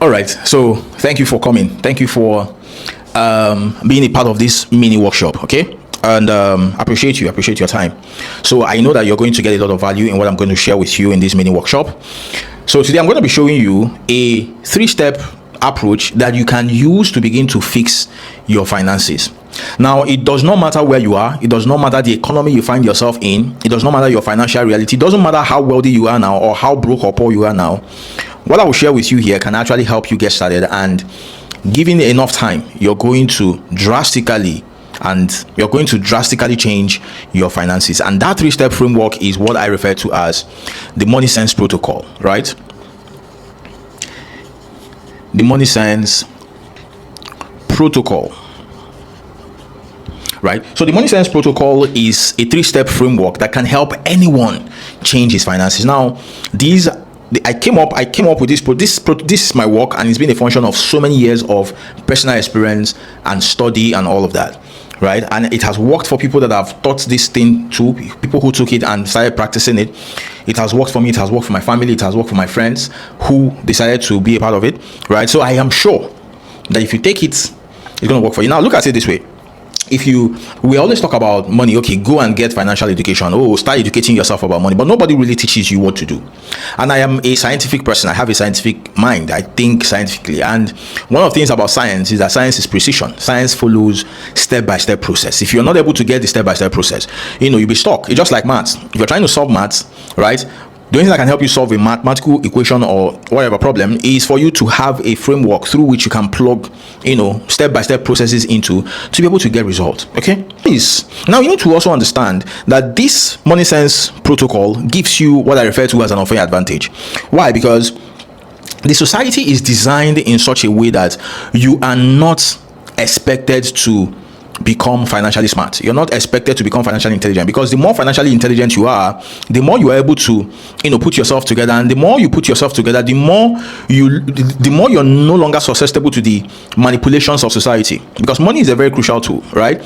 All right. So thank you for coming. Thank you for being a part of this mini workshop. Okay. And appreciate you. Appreciate your time. So I know that you're going to get a lot of value in what I'm going to share with you in this mini workshop. So today I'm going to be showing you a 3-step approach that you can use to begin to fix your finances. Now, it does not matter where you are. It does not matter the economy you find yourself in. It does not matter your financial reality. It doesn't matter how wealthy you are now or how broke or poor you are now. What I will share with you here can actually help you get started, and given enough time, you're going to drastically change your finances. And that 3-step framework is what I refer to as the money sense protocol, right? The money sense protocol. Right. So the money sense protocol is a 3-step framework that can help anyone change his finances. Now, I came up with this is my work, and it's been a function of so many years of personal experience and study and all of that. Right. And it has worked for people that have taught this thing to people who took it and started practicing it. It has worked for me. It has worked for my family. It has worked for my friends who decided to be a part of it. Right. So I am sure that if you take it, it's going to work for you. Now, look at it this way. We always talk about money. Okay, go and get financial education. Oh, start educating yourself about money. But nobody really teaches you what to do. And I am a scientific person. I have a scientific mind. I think scientifically. And one of the things about science is that science is precision. Science follows step-by-step process. If you're not able to get the step-by-step process, you'll be stuck. It's just like maths. If you're trying to solve maths, right? The only thing that can help you solve a mathematical equation or whatever problem is for you to have a framework through which you can plug, step-by-step processes into to be able to get results. Okay? Please. Now you need to also understand that this money sense protocol gives you what I refer to as an unfair advantage. Why? Because the society is designed in such a way that you are not expected to become financially smart. You're not expected to become financially intelligent, because the more financially intelligent you are, the more you are able to put yourself together, and the more you put yourself together, the more you're no longer susceptible to the manipulations of society, because money is a very crucial tool, right?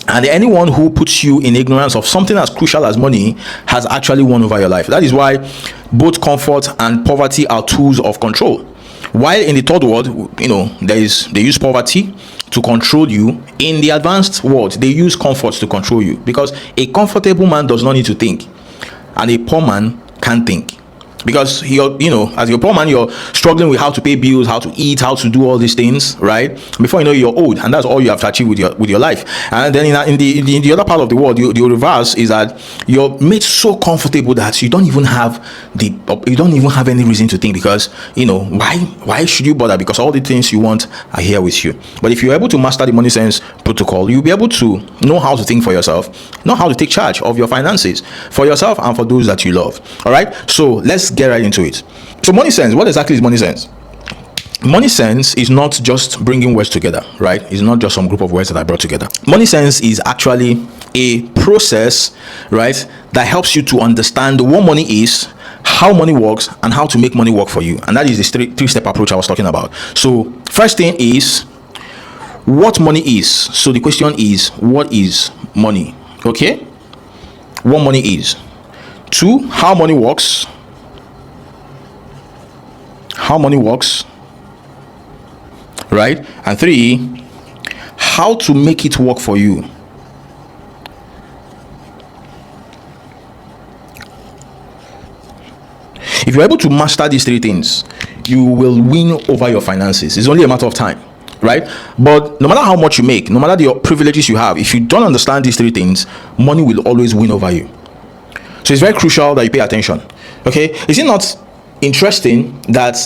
And anyone who puts you in ignorance of something as crucial as money has actually won over your life. That is why both comfort and poverty are tools of control. While in the third world, they use poverty to control you. In the advanced world, they use comfort to control you, because a comfortable man does not need to think, and a poor man can't think. Because as your poor man, you're struggling with how to pay bills, how to eat, how to do all these things, right? Before you know, you're old, and that's all you have to achieve with your life. And then in the other part of the world, the reverse is that you're made so comfortable that you don't even have any reason to think, because why should you bother? Because all the things you want are here with you. But if you're able to master the money sense protocol, you'll be able to know how to think for yourself, know how to take charge of your finances for yourself and for those that you love. All right. So let's get right into it. So money sense, what exactly is money sense? Money sense is not just bringing words together, right? It's not just some group of words that I brought together. Money sense is actually a process, right, that helps you to understand what money is, how money works, and how to make money work for you. And that is the 3-step approach I was talking about. So first thing is what money is. So the question is, what is money? Okay? What money is. 2, how money works. How money works, right? And 3, how to make it work for you. If you're able to master these 3 things, you will win over your finances. It's only a matter of time, right? But no matter how much you make, no matter the privileges you have, if you don't understand these 3 things, money will always win over you. So it's very crucial that you pay attention. Okay? Is it not interesting that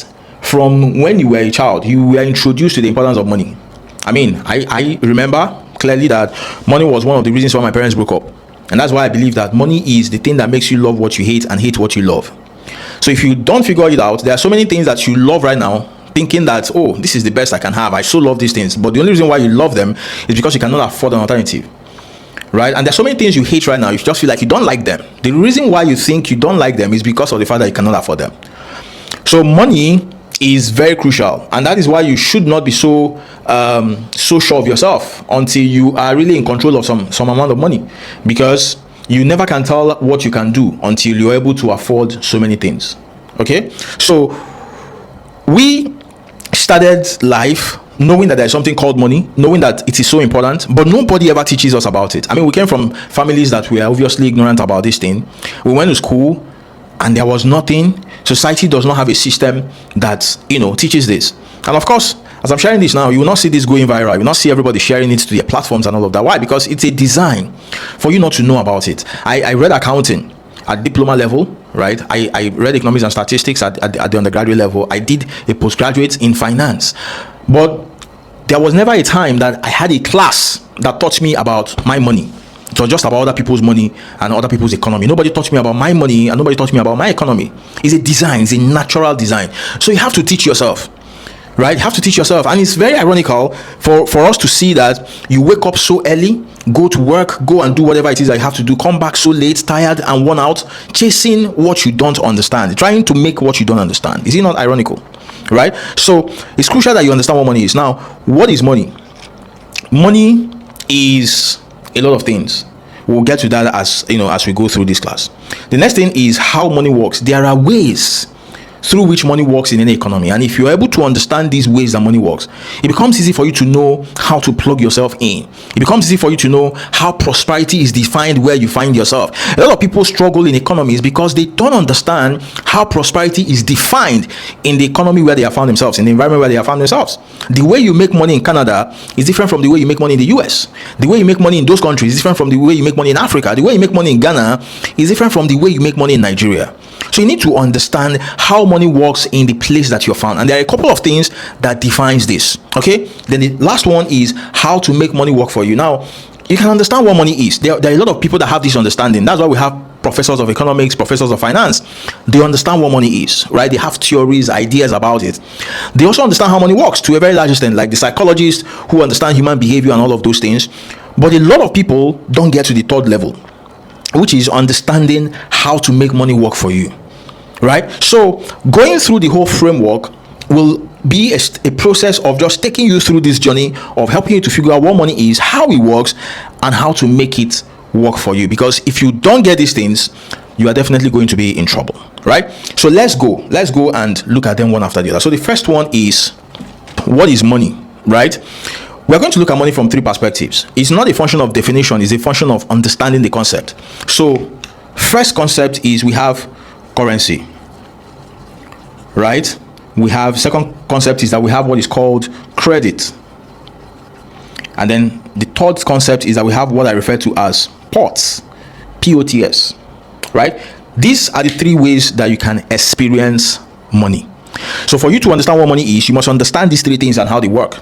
from when you were a child, you were introduced to the importance of money? I mean, I remember clearly that money was one of the reasons why my parents broke up. And that's why I believe that money is the thing that makes you love what you hate and hate what you love. So if you don't figure it out, there are so many things that you love right now, thinking that, oh, this is the best I can have. I so love these things. But the only reason why you love them is because you cannot afford an alternative. Right? And there's so many things you hate right now. You just feel like you don't like them. The reason why you think you don't like them is because of the fact that you cannot afford them. So money is very crucial, and that is why you should not be so sure of yourself until you are really in control of some amount of money, because you never can tell what you can do until you're able to afford so many things. Okay, so we started life knowing that there's something called money, knowing that it is so important, but nobody ever teaches us about it. I mean, we came from families that were obviously ignorant about this thing. We went to school and there was nothing. Society does not have a system that, teaches this. And of course, as I'm sharing this now, you will not see this going viral. You will not see everybody sharing it to their platforms and all of that. Why? Because it's a design for you not to know about it. I read accounting at diploma level, right? I read economics and statistics at the undergraduate level. I did a postgraduate in finance. But there was never a time that I had a class that taught me about my money. It was just about other people's money and other people's economy. Nobody taught me about my money and nobody taught me about my economy. It's a design, it's a natural design. So you have to teach yourself, right? You have to teach yourself. And it's very ironical for us to see that you wake up so early, go to work, go and do whatever it is that you have to do, come back so late, tired and worn out, chasing what you don't understand, trying to make what you don't understand. Is it not ironical? Right? So it's crucial that you understand what money is. Now, what is money? Money is a lot of things. We'll get to that as we go through this class. The next thing is how money works. There are ways through which money works in any economy, and if you're able to understand these ways that money works, it becomes easy for you to know how to plug yourself in. It becomes easy for you to know how prosperity is defined where you find yourself. A lot of people struggle in economies because they don't understand how prosperity is defined in the economy where they have found themselves, in the environment where they have found themselves. The way you make money in Canada is different from the way you make money in the US. The way you make money in those countries is different from the way you make money in Africa. The way you make money in Ghana is different from the way you make money in Nigeria. So you need to understand how money works in the place that you're found. And there are a couple of things that defines this. Okay. Then the last one is how to make money work for you. Now, you can understand what money is. There are a lot of people that have this understanding. That's why we have professors of economics, professors of finance. They understand what money is, right? They have theories, ideas about it. They also understand how money works to a very large extent, like the psychologists who understand human behavior and all of those things. But a lot of people don't get to the third level, which is understanding how to make money work for you, right? So going through the whole framework will be a process of just taking you through this journey of helping you to figure out what money is, how it works, and how to make it work for you. Because if you don't get these things, you are definitely going to be in trouble, right? So let's go and look at them one after the other. So the first one is, what is money, right? We're going to look at money from three perspectives. It's not a function of definition, it's a function of understanding the concept. So first concept is we have currency, right? We have, second concept is that we have what is called credit. And then the third concept is that we have what I refer to as POTS, P-O-T-S, right? These are the three ways that you can experience money. So for you to understand what money is, you must understand these three things and how they work.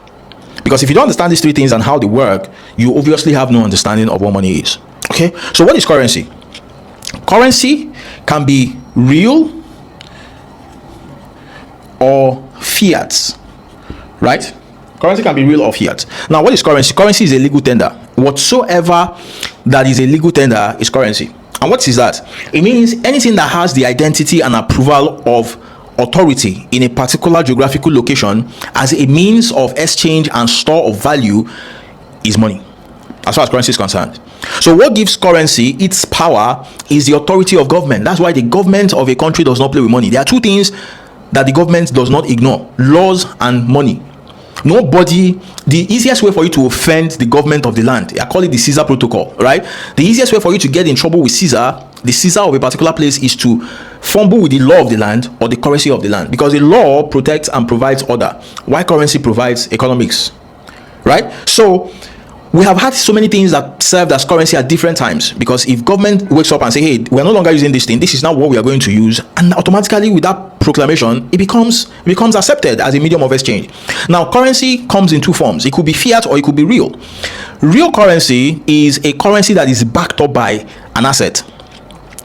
Because if you don't understand these three things and how they work, you obviously have no understanding of what money is. Okay, so what is currency? Currency can be real or fiat, right? Currency can be real or fiat. Now, what is currency? Currency is a legal tender. Whatsoever that is a legal tender is currency. And what is that? It means anything that has the identity and approval of authority in a particular geographical location as a means of exchange and store of value is money, as far as currency is concerned. So what gives currency its power is the authority of government. That's why the government of a country does not play with money. There are two things that the government does not ignore: laws and money. Nobody, the easiest way for you to offend the government of the land, I call it the Caesar protocol, right? The easiest way for you to get in trouble with Caesar, the Caesar of a particular place, is to fumble with the law of the land or the currency of the land, because the law protects and provides order, while currency provides economics, right? So we have had so many things that served as currency at different times, because if government wakes up and say, hey, we're no longer using this thing, this is not what we are going to use, and automatically with that proclamation, it becomes accepted as a medium of exchange. Now, currency comes in two forms. It could be fiat or it could be real. Real currency is a currency that is backed up by an asset.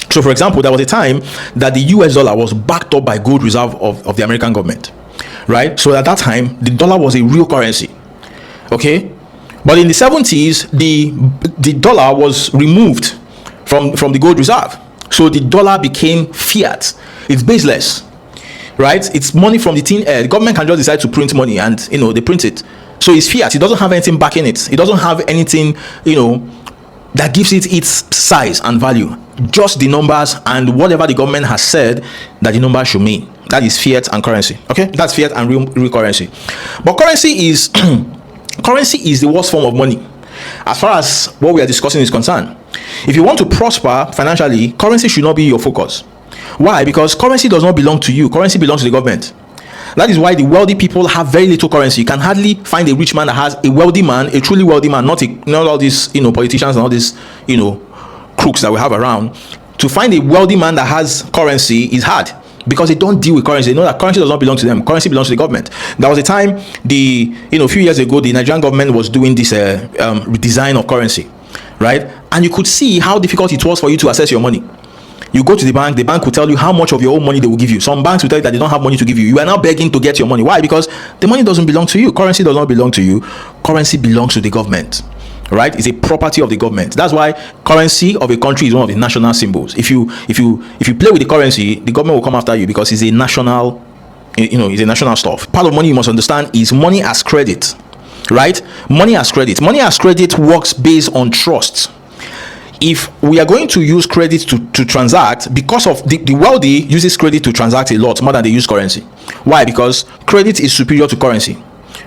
So for example, there was a time that the US dollar was backed up by gold reserve of the American government, right? So at that time, the dollar was a real currency, okay? But in the 70s, the dollar was removed from the gold reserve. So the dollar became fiat. It's baseless, right? It's money from the tin air. The government can just decide to print money and, they print it. So it's fiat. It doesn't have anything backing it. It doesn't have anything, that gives it its size and value. Just the numbers and whatever the government has said that the numbers should mean. That is fiat and currency. Okay, that's fiat and real currency. But currency is currency is the worst form of money as far as what we are discussing is concerned. If you want to prosper financially, currency should not be your focus. Why? Because currency does not belong to you. Currency belongs to the government. That is why the wealthy people have very little currency. You can hardly find a rich man that has a wealthy man, a truly wealthy man, not all these politicians and all these crooks that we have around. To find a wealthy man that has currency is hard, because they don't deal with currency. They know that currency does not belong to them. Currency belongs to the government. There was a time, a few years ago, the Nigerian government was doing this redesign of currency, right? And you could see how difficult it was for you to access your money. You go to the bank will tell you how much of your own money they will give you. Some banks will tell you that they don't have money to give you. You are now begging to get your money. Why? Because the money doesn't belong to you. Currency does not belong to you. Currency belongs to the government, right? It's a property of the government. That's why currency of a country is one of the national symbols. If you play with the currency, the government will come after you, because it's a national, it's a national stuff. Part of money you must understand is money as credit, right? Money as credit. Money as credit works based on trust. If we are going to use credit to transact, because of the wealthy uses credit to transact a lot more than they use currency. Why? Because credit is superior to currency,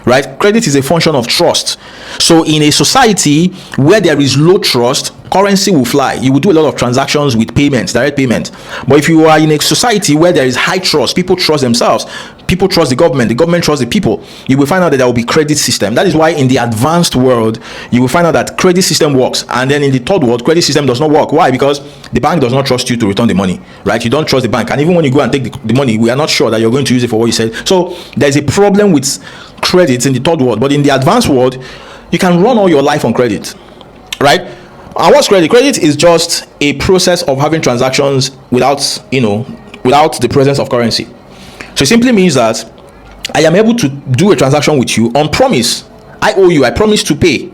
right? Credit is a function of trust. So in a society where there is low trust, currency will fly. You will do a lot of transactions with payments, direct payments. But if you are in a society where there is high trust, people trust themselves, people trust the government trusts the people, you will find out that there will be credit system. That is why in the advanced world, you will find out that credit system works. And then in the third world, credit system does not work. Why? Because the bank does not trust you to return the money, right? You don't trust the bank. And even when you go and take the money, we are not sure that you're going to use it for what you said. So there's a problem with credit in the third world. But in the advanced world, you can run all your life on credit, right? And what's credit? Credit is just a process of having transactions without the presence of currency. So it simply means that I am able to do a transaction with you on promise. I owe you, I promise to pay,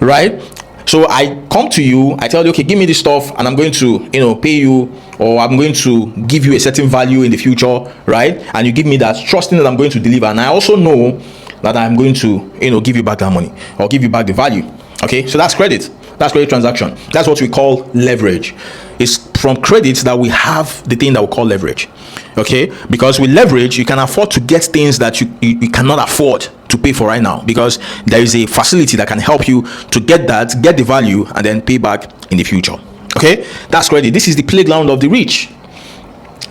right? So I come to you, I tell you, okay, give me this stuff and I'm going to, pay you, or I'm going to give you a certain value in the future, right? And you give me that, trusting that I'm going to deliver. And I also know that I'm going to, give you back that money or give you back the value. Okay, so that's credit. That's credit transaction. That's what we call leverage. It's from credit that we have the thing that we call leverage. Okay, because with leverage, you can afford to get things that you cannot afford to pay for right now, because there is a facility that can help you to get the value, and then pay back in the future. Okay, that's credit. This is the playground of the rich.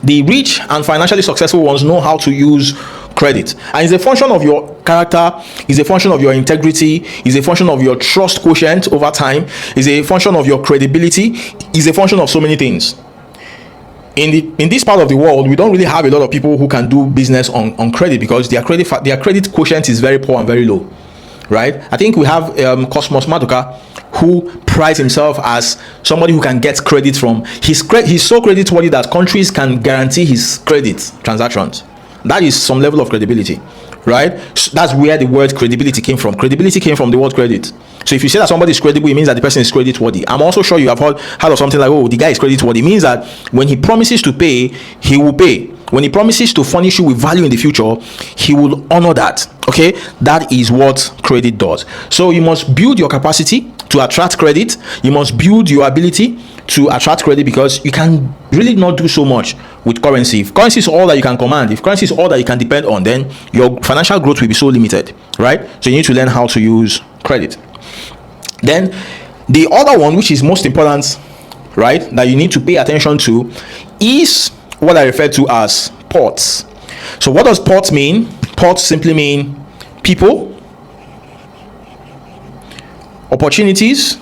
The rich and financially successful ones know how to use credit, and it's a function of your character, it's a function of your integrity, it's a function of your trust quotient over time, it's a function of your credibility, it's a function of so many things. In this part of the world, we don't really have a lot of people who can do business on credit, because their credit quotient is very poor and very low, right? I think we have Cosmos Maduka, who prides himself as somebody who can get credit from he's so creditworthy that countries can guarantee his credit transactions. That is some level of credibility, right? That's where the word credibility came from. Credibility came from the word credit. So if you say that somebody is credible, it means that the person is creditworthy. I'm also sure you have heard of something like, oh, the guy is creditworthy. It means that when he promises to pay, he will pay. When he promises to furnish you with value in the future, he will honor that. Okay, that is what credit does. So you must build your capacity to attract credit. You must build your ability to attract credit, because you can really not do so much with currency. If currency is all that you can command, if currency is all that you can depend on, then your financial growth will be so limited, right? So you need to learn how to use credit. Then the other one, which is most important, right, that you need to pay attention to, is what I refer to as ports. So what does ports mean? Ports simply mean people, opportunities,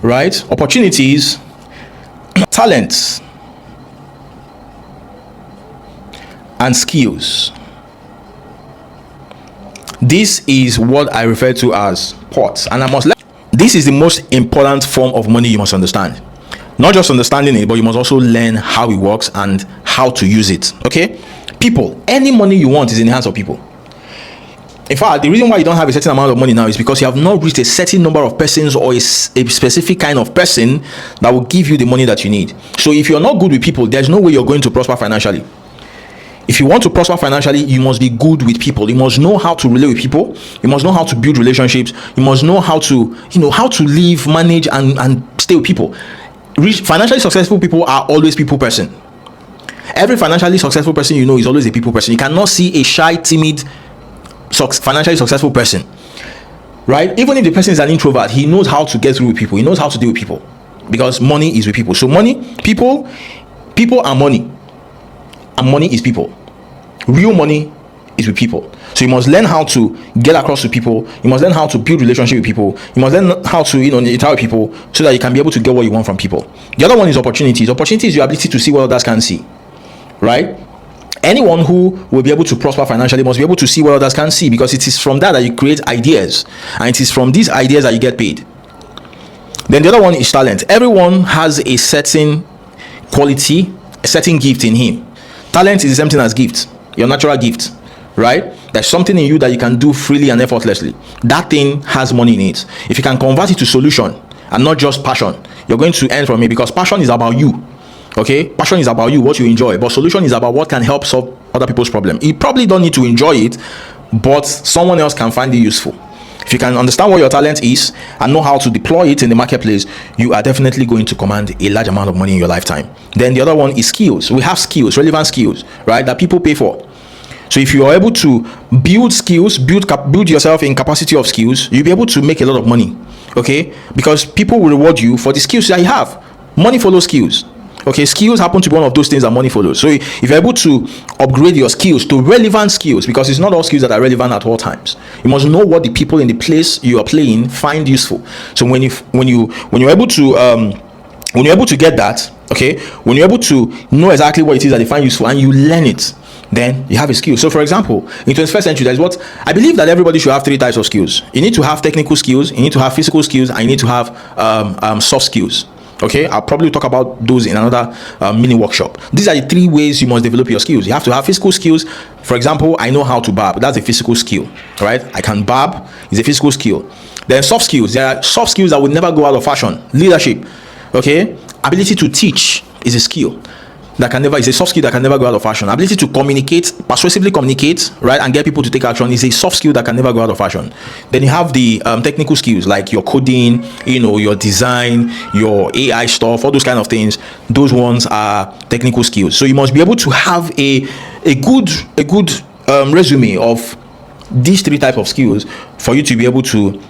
right? Opportunities, talents, and skills. This is what I refer to as ports, and this is the most important form of money you must understand. Not just understanding it, but you must also learn how it works and how to use it. Okay, people, any money you want is in the hands of people. In fact, the reason why you don't have a certain amount of money now is because you have not reached a certain number of persons or a specific kind of person that will give you the money that you need. So if you're not good with people, there's no way you're going to prosper financially. If you want to prosper financially, you must be good with people. You must know how to relate with people. You must know how to build relationships. You must know how to, how to live, manage, and stay with people. Financially successful people are always people person. Every financially successful person you know is always a people person. You cannot see a shy, timid, financially successful person, right? Even if the person is an introvert, he knows how to get through with people. He knows how to deal with people, because money is with people. So money, people are money, and money is people. Real money is with people. So you must learn how to get across to people. You must learn how to build relationship with people. You must learn how to interact with people, so that you can be able to get what you want from people. The other one is opportunities. Opportunity is your ability to see what others can see, right? Anyone who will be able to prosper financially must be able to see what others can see, because it is from that you create ideas, and it is from these ideas that you get paid. Then the other one is talent. Everyone has a certain quality, a certain gift in him. Talent is the same thing as gift, your natural gift, right? There's something in you that you can do freely and effortlessly. That thing has money in it. If you can convert it to solution and not just passion, you're going to earn from it, because passion is about you. Okay, passion is about you, what you enjoy, but solution is about what can help solve other people's problem. You probably don't need to enjoy it, but someone else can find it useful. If you can understand what your talent is and know how to deploy it in the marketplace, you are definitely going to command a large amount of money in your lifetime. Then the other one is skills. We have skills, relevant skills, right, that people pay for. So if you are able to build skills, build yourself in capacity of skills, you'll be able to make a lot of money. Okay, because people will reward you for the skills that you have. Money follows skills. Okay, skills happen to be one of those things that money follows. So if you're able to upgrade your skills to relevant skills, because it's not all skills that are relevant at all times, you must know what the people in the place you are playing find useful. So when you're able to get that, okay, when you're able to know exactly what it is that they find useful and you learn it, then you have a skill. So for example, in 21st century, there's what I believe that everybody should have 3 types of skills. You need to have technical skills, you need to have physical skills, and you need to have soft skills. Okay, I'll probably talk about those in another mini workshop. These are the 3 ways you must develop your skills. You have to have physical skills. For example, I know how to barb. That's a physical skill, right? I can barb is a physical skill. Then soft skills. There are soft skills that will never go out of fashion. Leadership, okay? Ability to teach is a skill is a soft skill that can never go out of fashion. Ability to persuasively communicate, right, and get people to take action is a soft skill that can never go out of fashion. Then you have the technical skills, like your coding, your design, your AI stuff, all those kind of things. Those ones are technical skills. So you must be able to have a good resume of these 3 types of skills for you to be able to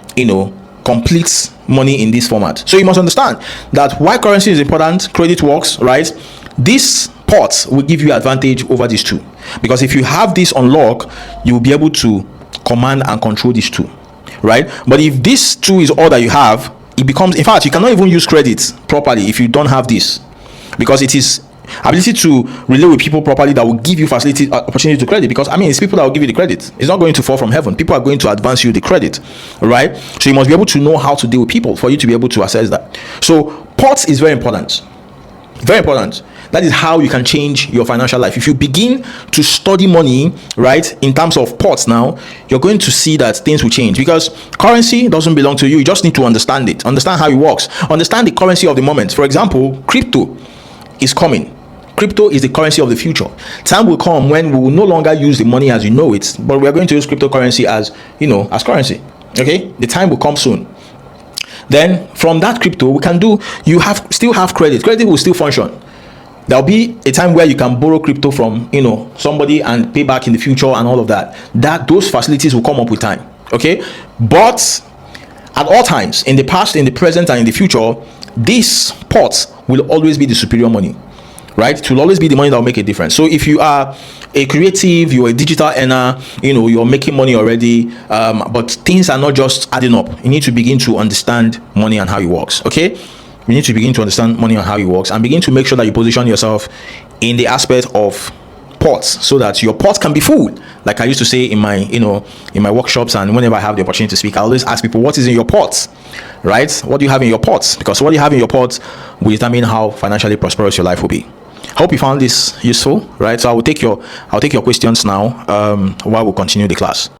complete money in this format. So you must understand that why currency is important, credit works, right? This pot will give you advantage over these 2, because if you have this on lock, you will be able to command and control these 2, right? But if this 2 is all that you have, it becomes, in fact, you cannot even use credit properly if you don't have this, because it is ability to relate with people properly that will give you opportunity to credit. Because it's people that will give you the credit. It's not going to fall from heaven. People are going to advance you the credit, right? So you must be able to know how to deal with people for you to be able to assess that. So pots is very important. Very important. That is how you can change your financial life. If you begin to study money, right, in terms of pots now, you're going to see that things will change, because currency doesn't belong to you. You just need to understand it, understand how it works, understand the currency of the moment. For example, crypto is coming. Crypto is the currency of the future. Time will come when we will no longer use the money as you know it, but we are going to use cryptocurrency as currency. Okay, the time will come soon. Then from that crypto, still have credit. Credit will still function. There'll be a time where you can borrow crypto from somebody and pay back in the future and all of that. Those facilities will come up with time. Okay, but at all times, in the past, in the present, and in the future, this pot will always be the superior money, right? It will always be the money that will make a difference. So if you are a creative, you're a digital earner, you're making money already, but things are not just adding up. You need to begin to understand money and how it works. Okay, you need to begin to understand money and how it works, and begin to make sure that you position yourself in the aspect of pots, so that your pot can be full. Like I used to say in my workshops, and whenever I have the opportunity to speak, I always ask people, what is in your pot, right? What do you have in your pot? Because what you have in your pot will determine how financially prosperous your life will be. I hope you found this useful, right? So I'll take your questions now while we continue the class.